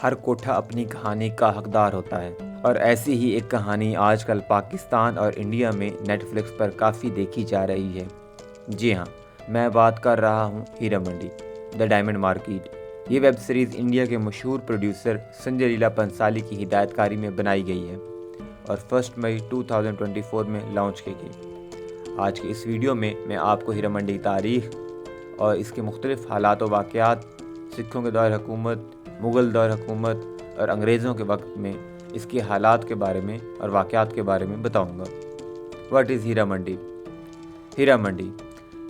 ہر کوٹھا اپنی کہانی کا حقدار ہوتا ہے، اور ایسی ہی ایک کہانی آج کل پاکستان اور انڈیا میں نیٹ فلکس پر کافی دیکھی جا رہی ہے۔ جی ہاں، میں بات کر رہا ہوں ہیرا منڈی، دا ڈائمنڈ مارکیٹ۔ یہ ویب سیریز انڈیا کے مشہور پروڈیوسر سنجے لیلا پنسالی کی ہدایت کاری میں بنائی گئی ہے اور 1 مئی 2024 میں لانچ کی گئی۔ آج کے اس ویڈیو میں آپ کو ہیرا منڈی کی تاریخ اور اس کے مختلف حالات و واقعات، سکھوں کے دور حکومت، مغل دور حکومت اور انگریزوں کے وقت میں اس کے حالات کے بارے میں اور واقعات کے بارے میں بتاؤں گا۔ واٹ از ہیرا منڈی؟ ہیرا منڈی،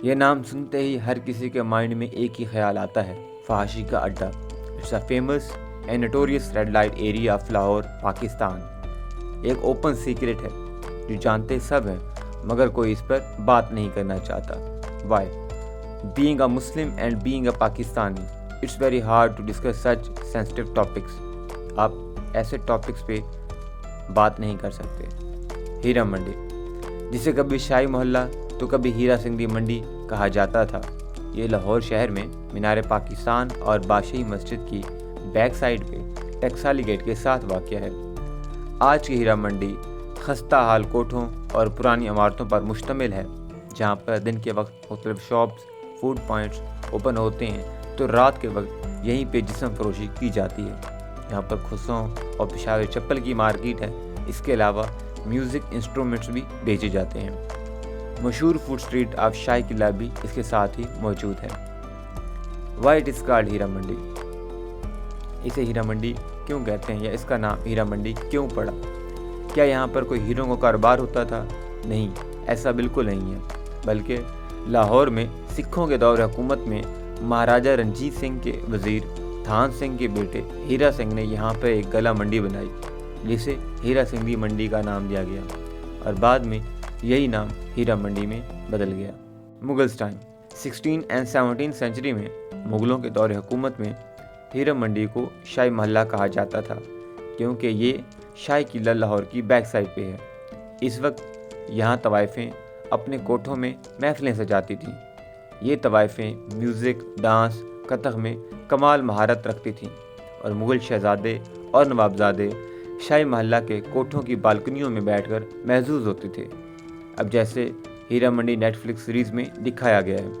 یہ نام سنتے ہی ہر کسی کے مائنڈ میں ایک ہی خیال آتا ہے، فحاشی کا اڈا۔ It's a famous and notorious red light area of Lahore, Pakistan. ایک اوپن سیکرٹ ہے جو جانتے سب ہیں مگر کوئی اس پر بات نہیں کرنا چاہتا۔ Why? Being a Muslim and being a Pakistani, it's very hard to discuss such sensitive topics. آپ ایسے ٹاپکس پہ بات نہیں کر سکتے۔ ہیرا منڈی، جسے کبھی شاہی محلہ تو کبھی ہیرا سنگھی منڈی کہا جاتا تھا، یہ لاہور شہر میں مینار پاکستان اور بادشاہی مسجد کی بیک سائڈ پہ ٹکسالی گیٹ کے ساتھ واقع ہے۔ آج کی ہیرا منڈی خستہ حال کوٹھوں اور پرانی عمارتوں پر مشتمل ہے، جہاں پر دن کے وقت مختلف شاپس، فوڈ پوائنٹس اوپن ہوتے ہیں تو رات کے وقت یہیں پہ جسم فروشی کی جاتی ہے۔ یہاں پر کھسوں اور پشاور چپل کی مارکیٹ ہے۔ اس کے علاوہ میوزک انسٹرومنٹس بھی بیچے جاتے ہیں۔ مشہور فوڈ اسٹریٹ آف شاہی قلعہ بھی اس کے ساتھ ہی موجود ہے۔ وائی اٹ از کالڈ ہیرا منڈی؟ اسے ہیرا منڈی کیوں کہتے ہیں یا اس کا نام ہیرا منڈی کیوں پڑا؟ کیا یہاں پر کوئی ہیروں کا کاروبار ہوتا تھا؟ نہیں، ایسا بالکل نہیں ہے، بلکہ لاہور میں سکھوں کے دور حکومت میں مہاراجہ رنجیت سنگھ کے وزیر تھان سنگھ کے بیٹے ہیرا سنگھ نے یہاں پر ایک گلا منڈی بنائی، جسے ہیرا سنگھی منڈی کا نام دیا گیا اور بعد میں یہی نام ہیرا منڈی میں بدل گیا۔ مغلز ٹائم 16 اور 17 سینچری میں مغلوں کے دور حکومت میں ہیرا منڈی کو شاہی محلہ کہا جاتا تھا، کیونکہ یہ شاہی قلعہ لاہور کی بیک سائڈ پہ ہے۔ اس وقت یہاں طوائفیں اپنے کوٹھوں میں محفلیں سجاتی تھیں۔ یہ طوائفیں میوزک، ڈانس، کتھک میں کمال مہارت رکھتی تھیں اور مغل شہزادے اور نوابزادے شاہی محلہ کے کوٹھوں کی بالکنیوں میں بیٹھ کر محظوظ ہوتے تھے، اب جیسے ہیرا منڈی نیٹ فلکس سیریز میں دکھایا گیا ہے۔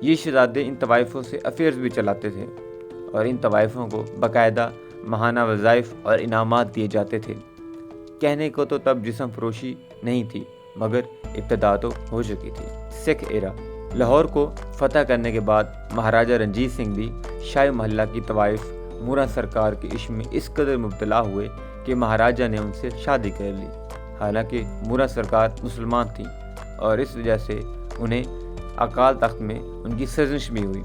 یہ شہزادے ان طوائفوں سے افیئرز بھی چلاتے تھے اور ان طوائفوں کو باقاعدہ ماہانہ وظائف اور انعامات دیے جاتے تھے۔ کہنے کو تو تب جسم فروشی نہیں تھی، مگر ابتدا تو ہو چکی تھی۔ سکھ ایرا لاہور کو فتح کرنے کے بعد مہاراجہ رنجیت سنگھ بھی شاہی محلہ کی طوائف مورا سرکار کے عشق میں اس قدر مبتلا ہوئے کہ مہاراجہ نے ان سے شادی کر لی، حالانکہ مورا سرکار مسلمان تھیں اور اس وجہ سے انہیں اکال تخت میں ان کی سرزنش بھی ہوئی۔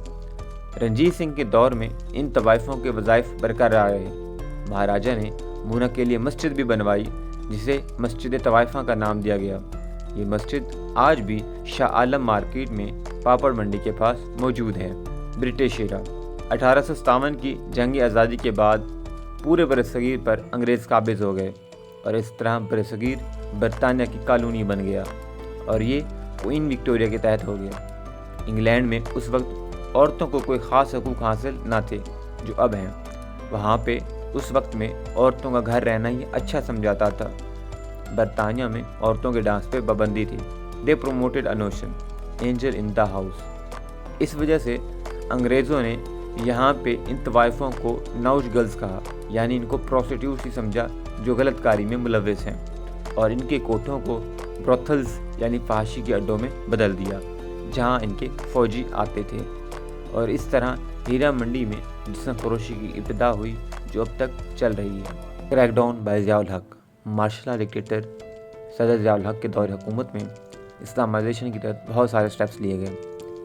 رنجیت سنگھ کے دور میں ان طوائفوں کے وظائف برقرار رہے۔ مہاراجہ نے مورا کے لیے مسجد بھی بنوائی، جسے مسجد طوائفہ کا نام دیا گیا۔ یہ مسجد آج بھی شاہ عالم مارکیٹ میں پاپڑ منڈی کے پاس موجود ہے۔ برٹش ایرا 1857 کی جنگ آزادی کے بعد پورے برصغیر پر انگریز قابض ہو گئے اور اس طرح برصغیر برطانیہ کی کالونی بن گیا اور یہ کوئین وکٹوریہ کے تحت ہو گیا۔ انگلینڈ میں اس وقت عورتوں کو کوئی خاص حقوق حاصل نہ تھے جو اب ہیں۔ وہاں پہ اس وقت میں عورتوں کا گھر رہنا ہی اچھا سمجھاتا تھا۔ برطانیہ میں عورتوں کے ڈانس پہ پابندی تھی۔ They promoted a notion angel in the house. اس وجہ سے انگریزوں نے یہاں پہ ان طوائفوں کو نوج گرلز کہا، یعنی ان کو پروسٹیٹیوٹس ہی سمجھا جو غلط کاری میں ملوث ہیں، اور ان کے کوٹھوں کو بروتھلز یعنی فحاشی کے اڈوں میں بدل دیا، جہاں ان کے فوجی آتے تھے، اور اس طرح ہیرا منڈی میں جسم فروشی کی ابتدا ہوئی جو اب تک چل رہی ہے۔ Crack down by Zia ul Haq martial law dictator صدر ضیاء الحق کے دور حکومت میں اسلامائزیشن کی طرف بہت سارے سٹیپس لیے گئے۔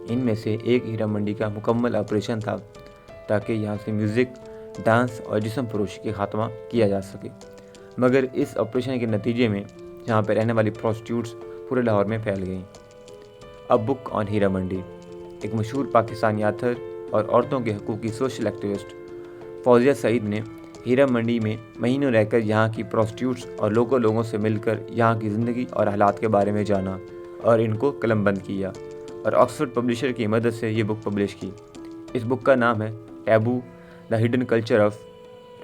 ان میں سے ایک ہیرا منڈی کا مکمل آپریشن تھا تاکہ یہاں سے میوزک، ڈانس اور جسم فروشی کے خاتمہ کیا جا سکے، مگر اس آپریشن کے نتیجے میں یہاں پہ رہنے والی پروسٹیوٹس پورے لاہور میں پھیل گئیں۔ ا بک آن ہیرا منڈی، ایک مشہور پاکستانی آتھر اور عورتوں کے حقوق کی سوشل ایکٹیوسٹ فوزیہ سعید نے ہیرا منڈی میں مہینوں رہ کر یہاں کی پروسٹیوٹس اور لوکل لوگوں سے مل کر یہاں کی زندگی اور حالات کے بارے میں جانا اور ان کو قلم بند کیا، اور آکسفورڈ پبلشر کی مدد سے یہ بک پبلش کی۔ اس بک کا نام ہے taboo, the hidden culture of